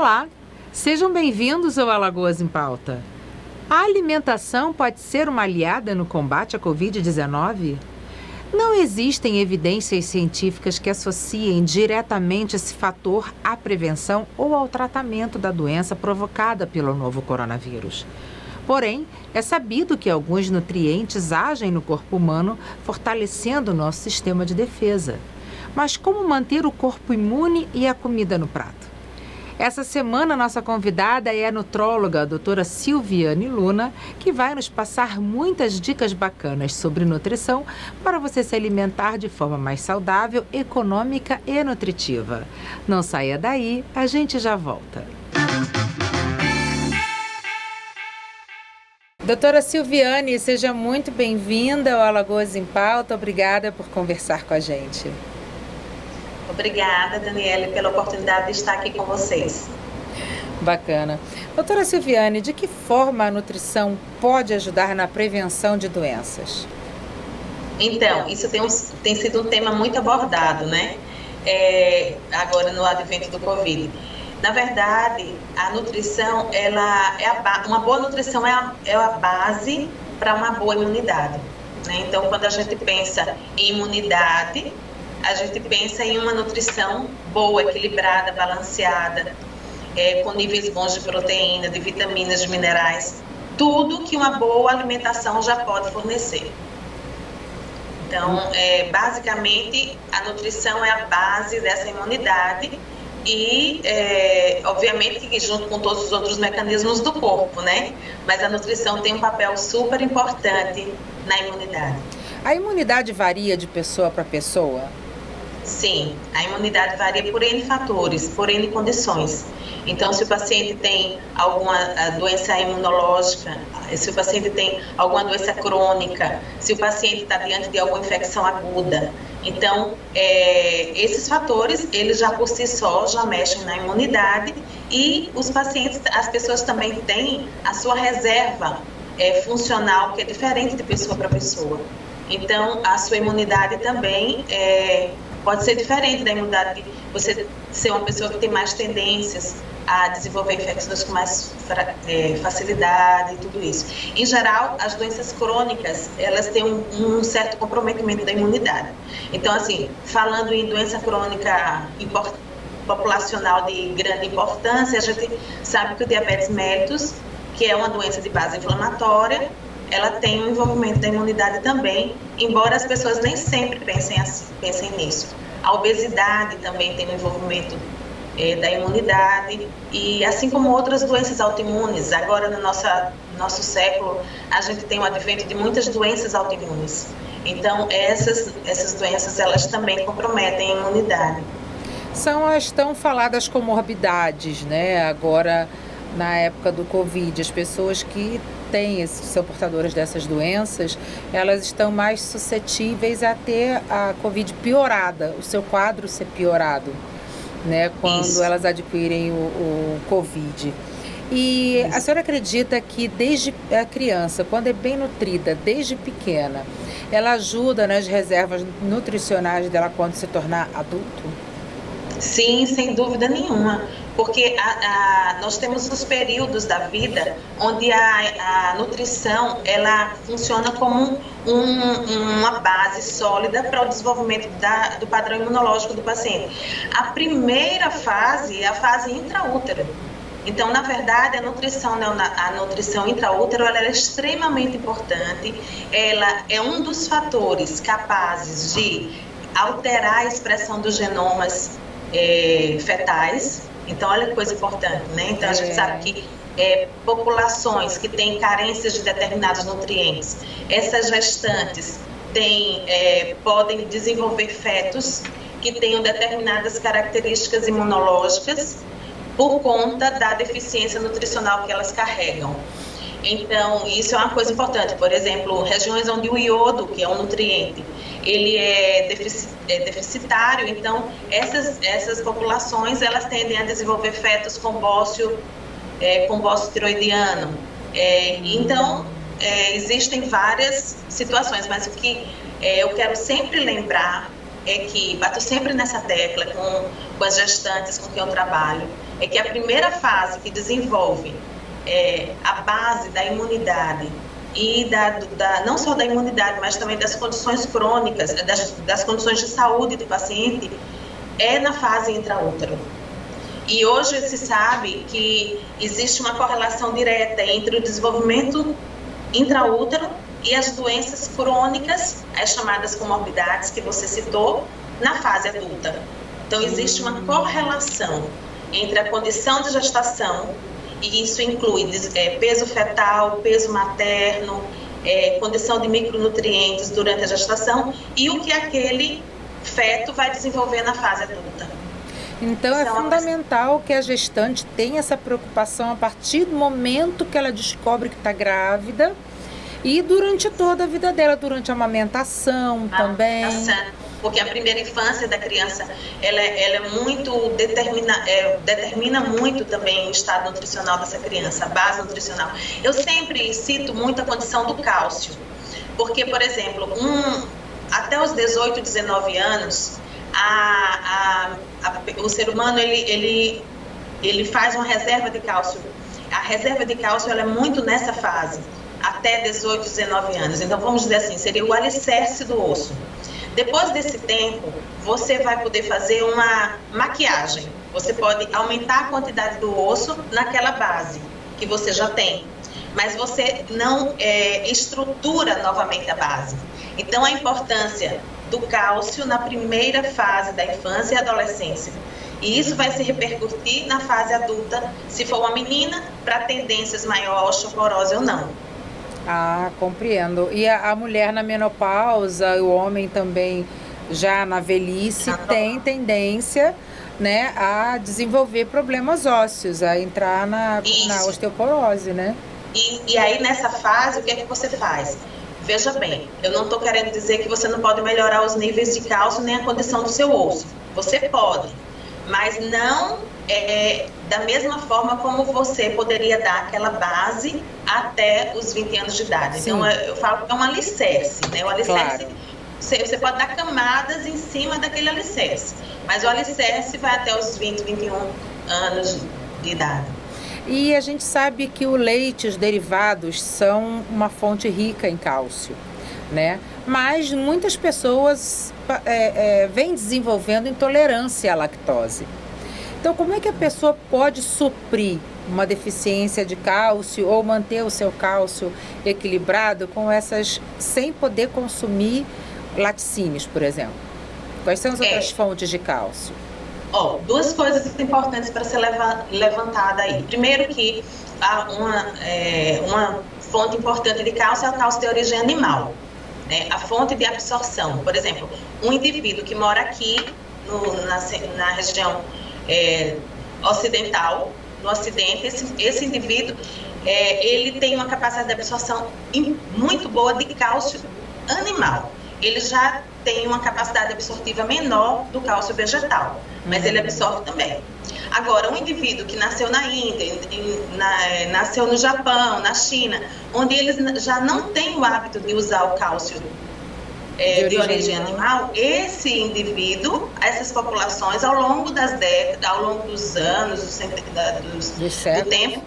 Olá, sejam bem-vindos ao Alagoas em Pauta. A alimentação pode ser uma aliada no combate à Covid-19? Não existem evidências científicas que associem diretamente esse fator à prevenção ou ao tratamento da doença provocada pelo novo coronavírus. Porém, é sabido que alguns nutrientes agem no corpo humano, fortalecendo o nosso sistema de defesa. Mas como manter o corpo imune e a comida no prato? Essa semana, nossa convidada é a nutróloga, a doutora Silviane Luna, que vai nos passar muitas dicas bacanas sobre nutrição para você se alimentar de forma mais saudável, econômica e nutritiva. Não saia daí, a gente já volta. Doutora Silviane, seja muito bem-vinda ao Alagoas em Pauta. Obrigada por conversar com a gente. Obrigada, Daniele, pela oportunidade de estar aqui com vocês. Bacana. Doutora Silviane, de que forma a nutrição pode ajudar na prevenção de doenças? Então, isso tem sido um tema muito abordado, né? Agora no advento do Covid. Na verdade, a nutrição, uma boa nutrição é a base para uma boa imunidade, né? Então, quando a gente pensa em imunidade, a gente pensa em uma nutrição boa, equilibrada, balanceada, com níveis bons de proteína, de vitaminas, de minerais, tudo que uma boa alimentação já pode fornecer. Então, basicamente, a nutrição é a base dessa imunidade e, obviamente, que junto com todos os outros mecanismos do corpo, né? Mas a nutrição tem um papel super importante na imunidade. A imunidade varia de pessoa para pessoa? Sim, a imunidade varia por N fatores, por N condições. Então, se o paciente tem alguma doença imunológica, se o paciente tem alguma doença crônica, se o paciente está diante de alguma infecção aguda. Então, esses fatores, eles já por si só, já mexem na imunidade e os pacientes, as pessoas também têm a sua reserva funcional, que é diferente de pessoa para pessoa. Então, a sua imunidade também pode ser diferente da imunidade de você ser uma pessoa que tem mais tendências a desenvolver infecções com mais facilidade e tudo isso. Em geral, as doenças crônicas, elas têm um certo comprometimento da imunidade. Então, assim, falando em doença crônica populacional de grande importância, a gente sabe que o diabetes mellitus, que é uma doença de base inflamatória, ela tem um envolvimento da imunidade também, embora as pessoas nem sempre pensem nisso. A obesidade também tem um envolvimento da imunidade, e assim como outras doenças autoimunes. Agora, no nosso século, a gente tem o advento de muitas doenças autoimunes. Então, essas doenças, elas também comprometem a imunidade. São as tão faladas comorbidades, né? Agora, na época do Covid, as pessoas que são portadoras dessas doenças, elas estão mais suscetíveis a ter a Covid piorada, o seu quadro ser piorado, né, quando Isso. Elas adquirem o Covid. E Isso. A senhora acredita que desde a criança, quando é bem nutrida, desde pequena, ela ajuda nas reservas nutricionais dela quando se tornar adulto? Sim, sem dúvida nenhuma, porque nós temos os períodos da vida onde a nutrição, ela funciona como uma base sólida para o desenvolvimento do padrão imunológico do paciente. A primeira fase é a fase intraútero. Então, na verdade, a nutrição intraútero, ela é extremamente importante. Ela é um dos fatores capazes de alterar a expressão dos genomas fetais. Então, olha que coisa importante, né? Então, a gente sabe que populações que têm carências de determinados nutrientes, essas gestantes podem desenvolver fetos que tenham determinadas características imunológicas por conta da deficiência nutricional que elas carregam. Então, isso é uma coisa importante. Por exemplo, regiões onde o iodo, que é um nutriente, ele é deficitário, então essas populações, elas tendem a desenvolver fetos com bócio tiroidiano. Então, existem várias situações, mas o que eu quero sempre lembrar é que bato sempre nessa tecla com as gestantes com quem eu trabalho, é que a primeira fase que desenvolve a base da imunidade e não só da imunidade, mas também das condições crônicas, das condições de saúde do paciente, é na fase intraútero. E hoje se sabe que existe uma correlação direta entre o desenvolvimento intraútero e as doenças crônicas, as chamadas comorbidades que você citou, na fase adulta. Então, existe uma correlação entre a condição de gestação, e isso inclui peso fetal, peso materno, condição de micronutrientes durante a gestação e o que aquele feto vai desenvolver na fase adulta. Então, é fundamental que a gestante tenha essa preocupação a partir do momento que ela descobre que está grávida e durante toda a vida dela, durante a amamentação também. Porque a primeira infância da criança, ela é muito determina muito também o estado nutricional dessa criança, a base nutricional. Eu sempre cito muito a condição do cálcio, porque, por exemplo, até os 18, 19 anos, o ser humano ele faz uma reserva de cálcio. A reserva de cálcio ela é muito nessa fase, até 18, 19 anos. Então, vamos dizer assim, seria o alicerce do osso. Depois desse tempo, você vai poder fazer uma maquiagem. Você pode aumentar a quantidade do osso naquela base que você já tem, mas você não estrutura novamente a base. Então, a importância do cálcio na primeira fase da infância e adolescência. E isso vai se repercutir na fase adulta, se for uma menina, para tendências maior à osteoporose ou não. Compreendo. E a mulher na menopausa, o homem também já na velhice, tem tendência, né, a desenvolver problemas ósseos, a entrar na osteoporose, né? E aí, nessa fase, o que é que você faz? Veja bem, eu não estou querendo dizer que você não pode melhorar os níveis de cálcio nem a condição do seu osso. Você pode, mas não da mesma forma como você poderia dar aquela base até os 20 anos de idade. Sim. Então, eu falo que é um alicerce, né? O alicerce, claro. Você pode dar camadas em cima daquele alicerce, mas o alicerce vai até os 20, 21 anos de idade. E a gente sabe que o leite e os derivados são uma fonte rica em cálcio, né? Mas muitas pessoas vêm desenvolvendo intolerância à lactose. Então, como é que a pessoa pode suprir uma deficiência de cálcio ou manter o seu cálcio equilibrado sem poder consumir laticínios, por exemplo? Quais são as outras fontes de cálcio? Duas coisas importantes para ser levantada aí. Primeiro que uma fonte importante de cálcio é o cálcio de origem animal, né? A fonte de absorção. Por exemplo, um indivíduo que mora aqui na região ocidental, no ocidente, esse indivíduo ele tem uma capacidade de absorção muito boa de cálcio animal. Ele já tem uma capacidade absortiva menor do cálcio vegetal, mas ele absorve também. Agora, um indivíduo que nasceu na Índia, nasceu no Japão, na China, onde eles já não têm o hábito de usar o cálcio de origem animal, esse indivíduo, essas populações, ao longo das décadas, ao longo dos anos, do tempo,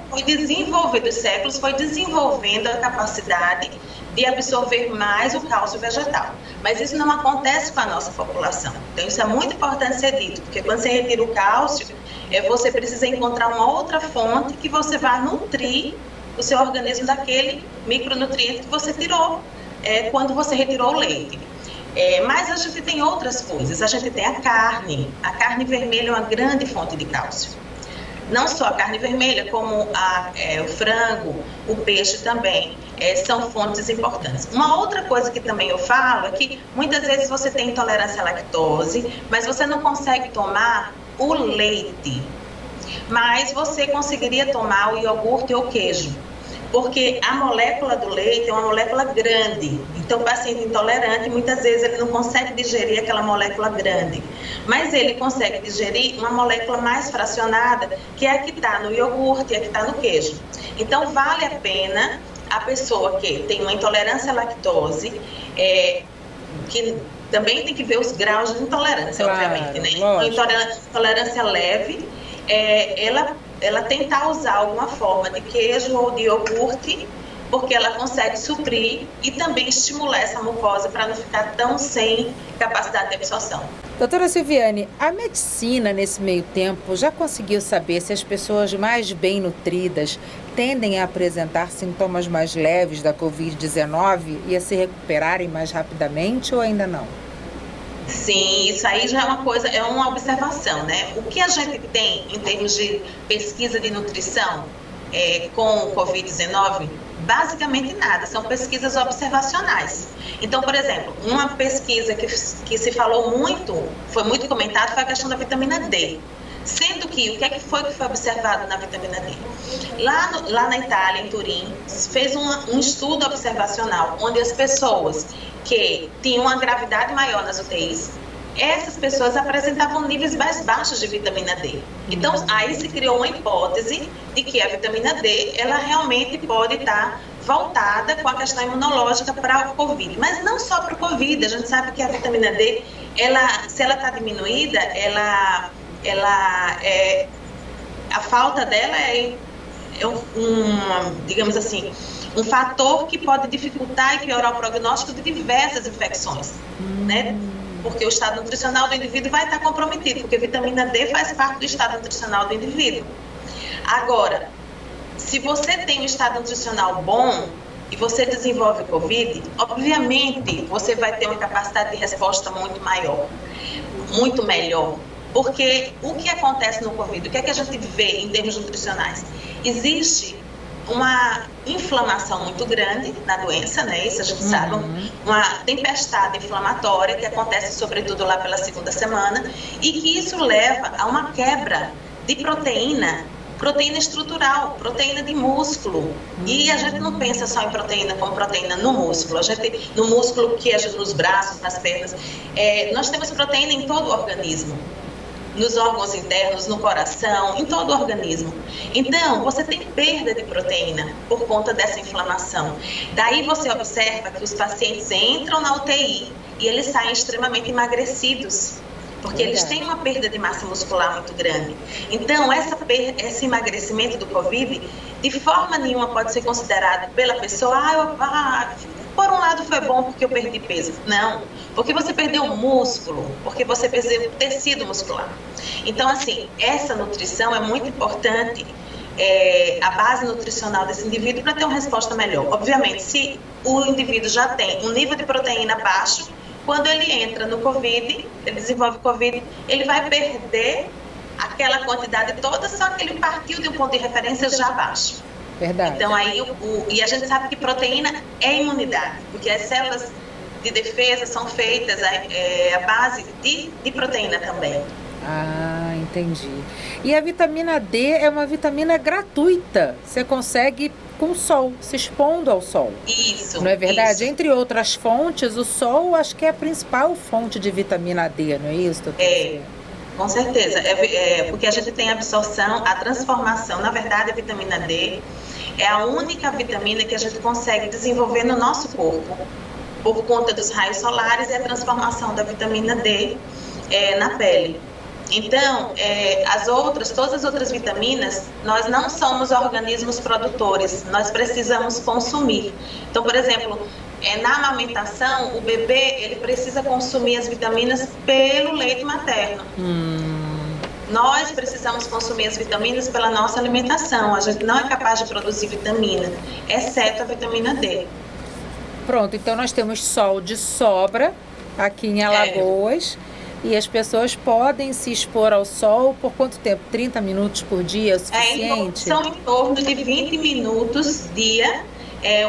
dos séculos, foi desenvolvendo a capacidade de absorver mais o cálcio vegetal. Mas isso não acontece com a nossa população. Então, isso é muito importante ser dito, porque quando você retira o cálcio, você precisa encontrar uma outra fonte que você vai nutrir o seu organismo daquele micronutriente que você tirou quando você retirou o leite. Mas a gente tem outras coisas. A gente tem a carne. A carne vermelha é uma grande fonte de cálcio. Não só a carne vermelha, como o frango, o peixe também são fontes importantes. Uma outra coisa que também eu falo é que muitas vezes você tem intolerância à lactose, mas você não consegue tomar o leite. Mas você conseguiria tomar o iogurte ou o queijo, porque a molécula do leite é uma molécula grande. Então, o paciente intolerante, muitas vezes, ele não consegue digerir aquela molécula grande, mas ele consegue digerir uma molécula mais fracionada, que é a que está no iogurte, é a que está no queijo. Então, vale a pena a pessoa que tem uma intolerância à lactose, que também tem que ver os graus de intolerância, claro, obviamente, né? Então, intolerância leve ela tentar usar alguma forma de queijo ou de iogurte, porque ela consegue suprir e também estimular essa mucosa para não ficar tão sem capacidade de absorção. Doutora Silviane, a medicina nesse meio tempo já conseguiu saber se as pessoas mais bem nutridas tendem a apresentar sintomas mais leves da Covid-19 e a se recuperarem mais rapidamente ou ainda não? Sim, isso aí já é uma observação, né? O que a gente tem em termos de pesquisa de nutrição com o Covid-19, basicamente nada, são pesquisas observacionais. Então, por exemplo, uma pesquisa que se falou muito, foi muito comentado, foi a questão da vitamina D. Sendo que, o que foi observado na vitamina D? Lá na Itália, em Turim, fez um estudo observacional, onde as pessoas que tinham uma gravidade maior nas UTIs, essas pessoas apresentavam níveis mais baixos de vitamina D. Então, aí se criou uma hipótese de que a vitamina D, ela realmente pode estar voltada com a questão imunológica para o Covid. Mas não só para o Covid, a gente sabe que a vitamina D, se ela está diminuída, a falta dela digamos assim, um fator que pode dificultar e piorar o prognóstico de diversas infecções, né? Porque o estado nutricional do indivíduo vai estar comprometido, porque a vitamina D faz parte do estado nutricional do indivíduo. Agora, se você tem um estado nutricional bom e você desenvolve Covid, obviamente você vai ter uma capacidade de resposta muito maior, muito melhor. Porque o que acontece no Covid, o que é que a gente vê em termos nutricionais? Existe uma inflamação muito grande na doença, né? Isso a gente sabe, uma tempestade inflamatória que acontece sobretudo lá pela segunda semana e que isso leva a uma quebra de proteína estrutural, proteína de músculo. E a gente não pensa só em proteína como proteína no músculo. No músculo, nos braços, nas pernas, nós temos proteína em todo o organismo. Nos órgãos internos, no coração, em todo o organismo. Então, você tem perda de proteína por conta dessa inflamação. Daí você observa que os pacientes entram na UTI e eles saem extremamente emagrecidos, porque eles têm uma perda de massa muscular muito grande. Então, esse emagrecimento do Covid, de forma nenhuma pode ser considerado pela pessoa, por um lado foi bom porque eu perdi peso. Não, porque você perdeu músculo, porque você perdeu tecido muscular. Então, assim, essa nutrição é muito importante, a base nutricional desse indivíduo para ter uma resposta melhor. Obviamente, se o indivíduo já tem um nível de proteína baixo, quando ele entra no Covid, ele desenvolve Covid, ele vai perder aquela quantidade toda, só que ele partiu de um ponto de referência já baixo. Verdade. Então, e a gente sabe que proteína é imunidade, porque as células de defesa são feitas à base de proteína também. Ah, entendi. E a vitamina D é uma vitamina gratuita. Você consegue com o sol, se expondo ao sol. Isso. Não é verdade? Isso. Entre outras fontes, o sol acho que é a principal fonte de vitamina D, não é isso, doutor? Com certeza. Porque a gente tem a absorção, a transformação. Na verdade, a vitamina D é a única vitamina que a gente consegue desenvolver no nosso corpo, por conta dos raios solares e a transformação da vitamina D na pele. Então, todas as outras vitaminas, nós não somos organismos produtores, nós precisamos consumir. Então, por exemplo, na amamentação, o bebê ele precisa consumir as vitaminas pelo leite materno. Nós precisamos consumir as vitaminas pela nossa alimentação. A gente não é capaz de produzir vitamina, exceto a vitamina D. Pronto, então nós temos sol de sobra aqui em Alagoas. E as pessoas podem se expor ao sol por quanto tempo? 30 minutos por dia é o suficiente? São em torno de 20 minutos dia,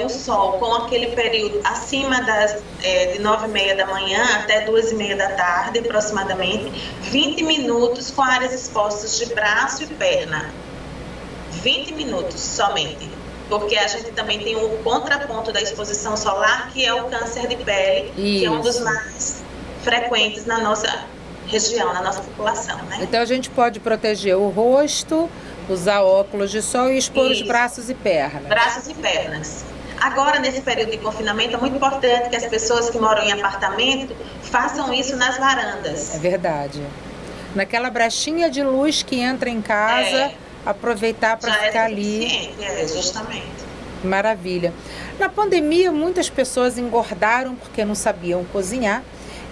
o sol, com aquele período acima de 9h30 da manhã até 2h30 da tarde, aproximadamente. 20 minutos com áreas expostas de braço e perna. 20 minutos somente. Porque a gente também tem o contraponto da exposição solar, que é o câncer de pele, que é um dos mais frequentes na nossa região, na nossa população, né? Então a gente pode proteger o rosto, usar óculos de sol e expor os braços e pernas. Braços e pernas. Agora, nesse período de confinamento, é muito importante que as pessoas que moram em apartamento façam isso nas varandas. É verdade. Naquela brechinha de luz que entra em casa, aproveitar para ficar ali. Justamente. Maravilha. Na pandemia, muitas pessoas engordaram porque não sabiam cozinhar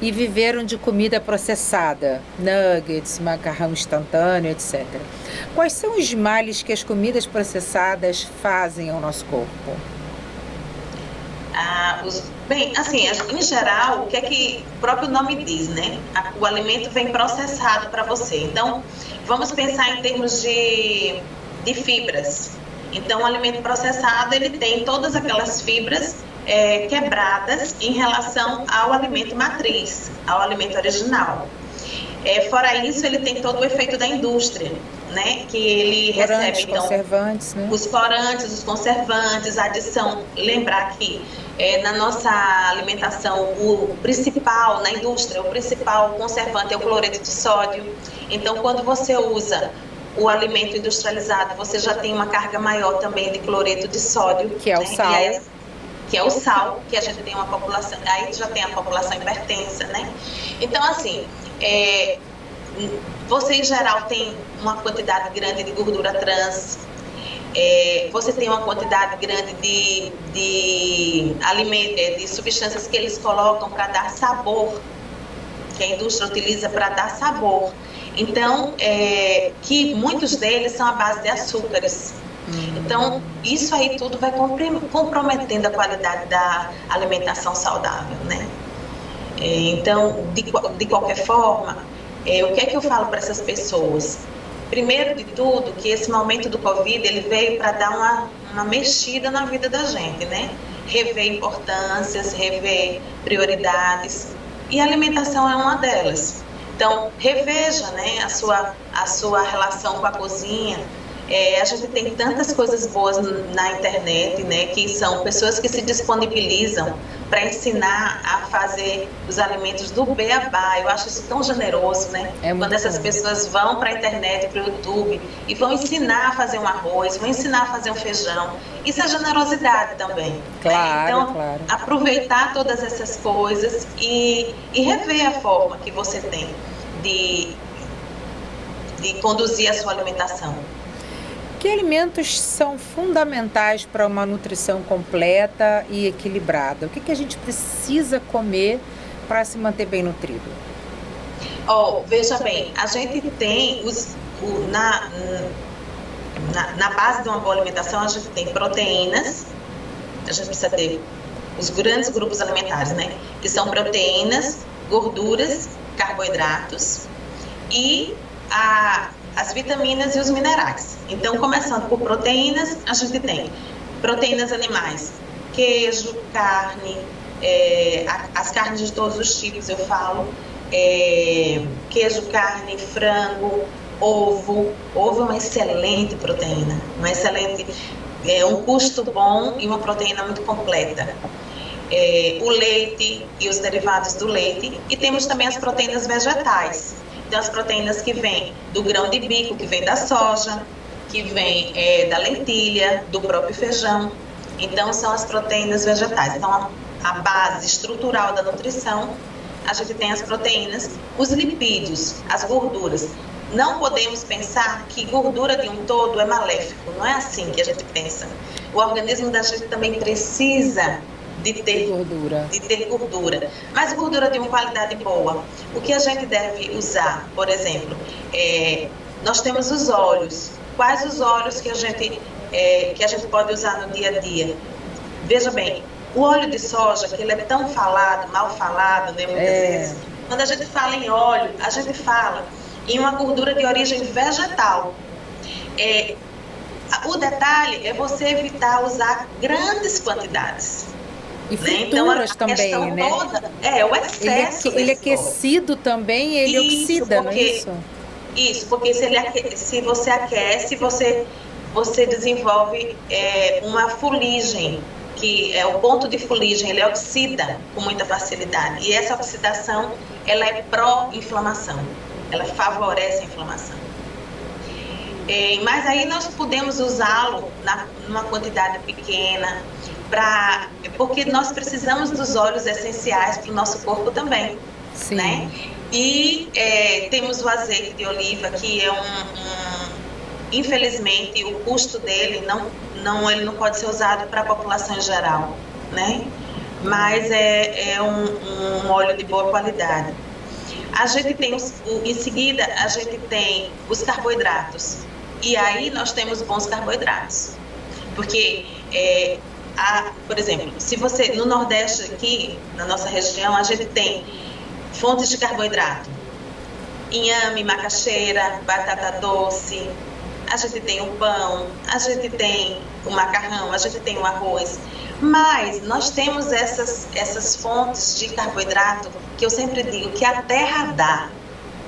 e viveram de comida processada, nuggets, macarrão instantâneo, etc. Quais são os males que as comidas processadas fazem ao nosso corpo? Bem, assim, em geral, o que é que o próprio nome diz, né? O alimento vem processado para você. Então, vamos pensar em termos de fibras. Então, o alimento processado, ele tem todas aquelas fibras quebradas em relação ao alimento matriz, ao alimento original. Fora isso, ele tem todo o efeito da indústria, né? Que ele recebe, então, conservantes, né? Os corantes, os conservantes, a adição. Lembrar que na nossa alimentação, o principal, na indústria, o principal conservante é o cloreto de sódio. Então, quando você usa o alimento industrializado, você já tem uma carga maior também de cloreto de sódio. Que é o sal. Que é o sal, que a gente tem uma população, aí já tem a população hipertensa, né? Então, assim, você em geral tem uma quantidade grande de gordura trans, você tem uma quantidade grande de substâncias que eles colocam para dar sabor, que a indústria utiliza para dar sabor. Então, que muitos deles são à base de açúcares. Então, isso aí tudo vai comprometendo a qualidade da alimentação saudável, né? Então, de qualquer forma, o que é que eu falo para essas pessoas? Primeiro de tudo, que esse momento do Covid, ele veio para dar uma mexida na vida da gente, né? Rever importâncias, rever prioridades, e a alimentação é uma delas. Então, reveja, né, a sua relação com a cozinha. A gente tem tantas coisas boas na internet, né, que são pessoas que se disponibilizam para ensinar a fazer os alimentos do beabá. Eu acho isso tão generoso, né? Quando essas pessoas vão para a internet, para o YouTube, e vão ensinar a fazer um arroz, vão ensinar a fazer um feijão. Isso é generosidade também. Claro, né? Então, claro. Aproveitar todas essas coisas e rever a forma que você tem de conduzir a sua alimentação. Que alimentos são fundamentais para uma nutrição completa e equilibrada? O que a gente precisa comer para se manter bem nutrido? Veja bem, a gente tem na base de uma boa alimentação, a gente tem proteínas, a gente precisa ter os grandes grupos alimentares, né? Que são proteínas, gorduras, carboidratos e as vitaminas e os minerais. Então, começando por proteínas, a gente tem proteínas animais, queijo, carne, as carnes de todos os tipos, eu falo, queijo, carne, frango, ovo. Ovo é uma excelente proteína, um custo bom e uma proteína muito completa. O leite e os derivados do leite, e temos também as proteínas vegetais. Então, as proteínas que vêm do grão de bico, que vem da soja, que vem da lentilha, do próprio feijão. Então, são as proteínas vegetais. Então, a base estrutural da nutrição, a gente tem as proteínas, os lipídios, as gorduras. Não podemos pensar que gordura de um todo é maléfico. Não é assim que a gente pensa. O organismo da gente também precisa de ter gordura, mas gordura de uma qualidade boa. O que a gente deve usar, por exemplo, nós temos os óleos. Quais os óleos que a gente pode usar no dia a dia? Veja bem, o óleo de soja, que ele é tão mal falado, né, muitas vezes. Quando a gente fala em óleo, a gente fala em uma gordura de origem vegetal. O detalhe é você evitar usar grandes quantidades. E frituras então, também, né? O excesso. Ele é aquecido também, ele oxida, não é isso? Isso, porque se você aquece, você desenvolve uma fuligem, que é o ponto de fuligem, ele oxida com muita facilidade. E essa oxidação, ela é pró-inflamação, ela favorece a inflamação. Mas aí nós podemos usá-lo numa quantidade pequena, porque nós precisamos dos óleos essenciais para o nosso corpo também. Sim. Né? E temos o azeite de oliva, que é infelizmente, o custo dele ele não pode ser usado para a população em geral, né? Mas é um óleo de boa qualidade. A gente tem, em seguida, a gente tem os carboidratos. E aí nós temos bons carboidratos. Porque, por exemplo, se você, no Nordeste aqui, na nossa região, a gente tem fontes de carboidrato. Inhame, macaxeira, batata doce, a gente tem o pão, a gente tem o macarrão, a gente tem o arroz. Mas nós temos essas fontes de carboidrato que eu sempre digo que a terra dá.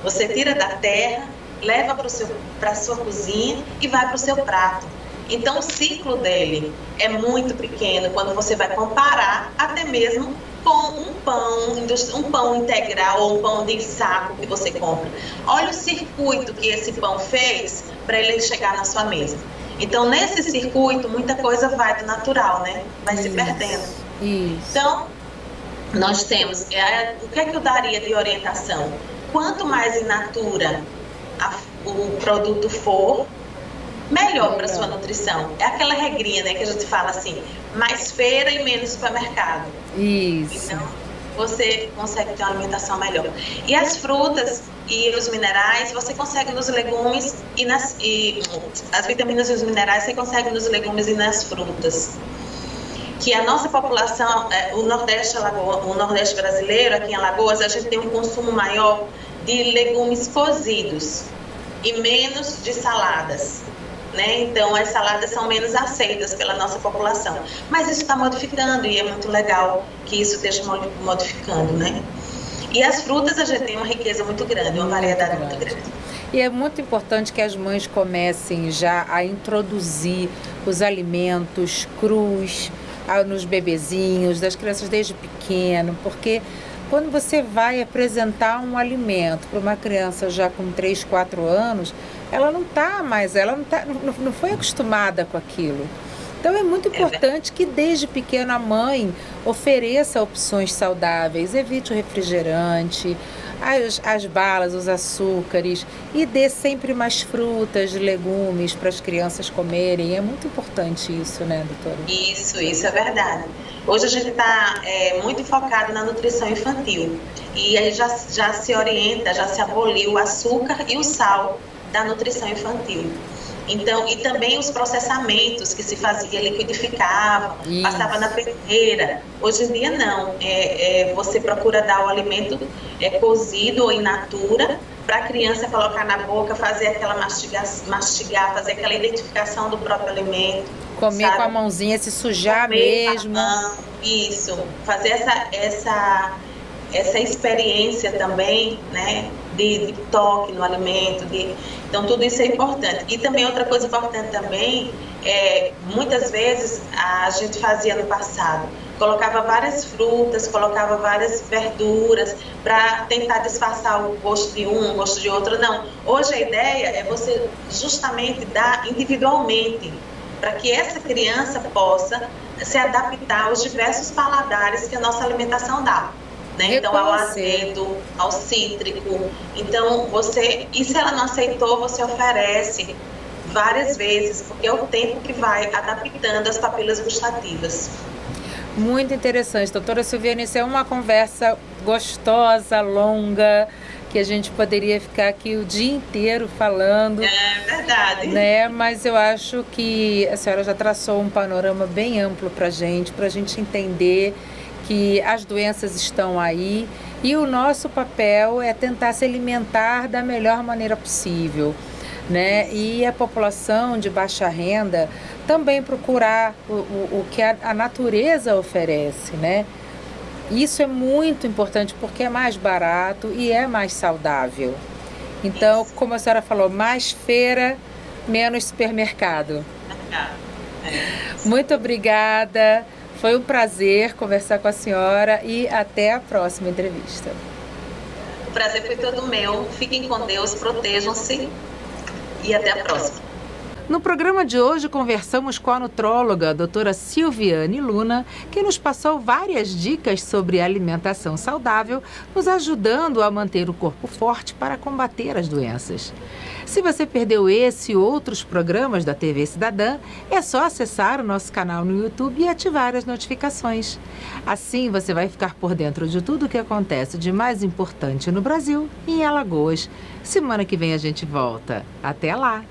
Você tira da terra, leva para a sua cozinha e vai para o seu prato. Então o ciclo dele é muito pequeno quando você vai comparar até mesmo com um pão integral ou um pão de saco que você compra. Olha o circuito que esse pão fez para ele chegar na sua mesa. Então, nesse circuito, muita coisa vai do natural, né? Vai se perdendo. Isso. Então, nós temos... o que é que eu daria de orientação? Quanto mais in natura o produto for, melhor para a sua nutrição. É aquela regrinha, né, que a gente fala assim, mais feira e menos supermercado. Isso. Então, você consegue ter uma alimentação melhor. E as frutas e os minerais, você consegue nos legumes e as vitaminas e os minerais você consegue nos legumes e nas frutas. Que a nossa população, o Nordeste brasileiro, aqui em Alagoas, a gente tem um consumo maior de legumes cozidos e menos de saladas. Né? Então, as saladas são menos aceitas pela nossa população. Mas isso está modificando e é muito legal que isso esteja modificando, né? E as frutas, a gente tem uma riqueza muito grande, uma variedade muito grande. E é muito importante que as mães comecem já a introduzir os alimentos crus nos bebezinhos, das crianças desde pequeno, porque quando você vai apresentar um alimento para uma criança já com 3, 4 anos, ela não foi acostumada com aquilo. Então é muito importante que desde pequena a mãe ofereça opções saudáveis, evite o refrigerante, as balas, os açúcares e dê sempre mais frutas, legumes para as crianças comerem. É muito importante isso, né, doutora? Isso é verdade. Hoje a gente está muito focado na nutrição infantil e aí já se orienta, já se aboliu o açúcar e o sal da nutrição infantil. Então, e também os processamentos que se fazia, liquidificava, passava na peneira. Hoje em dia não, você procura dar o alimento cozido ou in natura para a criança colocar na boca, fazer aquela mastigar, fazer aquela identificação do próprio alimento. Comer, sabe? Com a mãozinha, se sujar mesmo. Isso, fazer essa experiência também, né, de toque no alimento, então tudo isso é importante. E também outra coisa importante também, muitas vezes a gente fazia no passado, colocava várias frutas, colocava várias verduras para tentar disfarçar o gosto de um, o gosto de outro. Não, hoje a ideia é você justamente dar individualmente, para que essa criança possa se adaptar aos diversos paladares que a nossa alimentação dá. Né? Então, ao azedo, ao cítrico. Então, e se ela não aceitou, você oferece várias vezes, porque é o tempo que vai adaptando as papilas gustativas. Muito interessante, doutora Silviane, isso é uma conversa gostosa, longa, que a gente poderia ficar aqui o dia inteiro falando. É verdade. Né? Mas eu acho que a senhora já traçou um panorama bem amplo para a gente entender que as doenças estão aí e o nosso papel é tentar se alimentar da melhor maneira possível, né? E a população de baixa renda também procurar o que a natureza oferece, né? Isso é muito importante porque é mais barato e é mais saudável. Então, como a senhora falou, mais feira, menos supermercado. Muito obrigada. Foi um prazer conversar com a senhora e até a próxima entrevista. O prazer foi todo meu. Fiquem com Deus, protejam-se e até a próxima. No programa de hoje, conversamos com a nutróloga, a doutora Silviane Luna, que nos passou várias dicas sobre alimentação saudável, nos ajudando a manter o corpo forte para combater as doenças. Se você perdeu esse e outros programas da TV Cidadã, é só acessar o nosso canal no YouTube e ativar as notificações. Assim, você vai ficar por dentro de tudo o que acontece de mais importante no Brasil e em Alagoas. Semana que vem a gente volta. Até lá!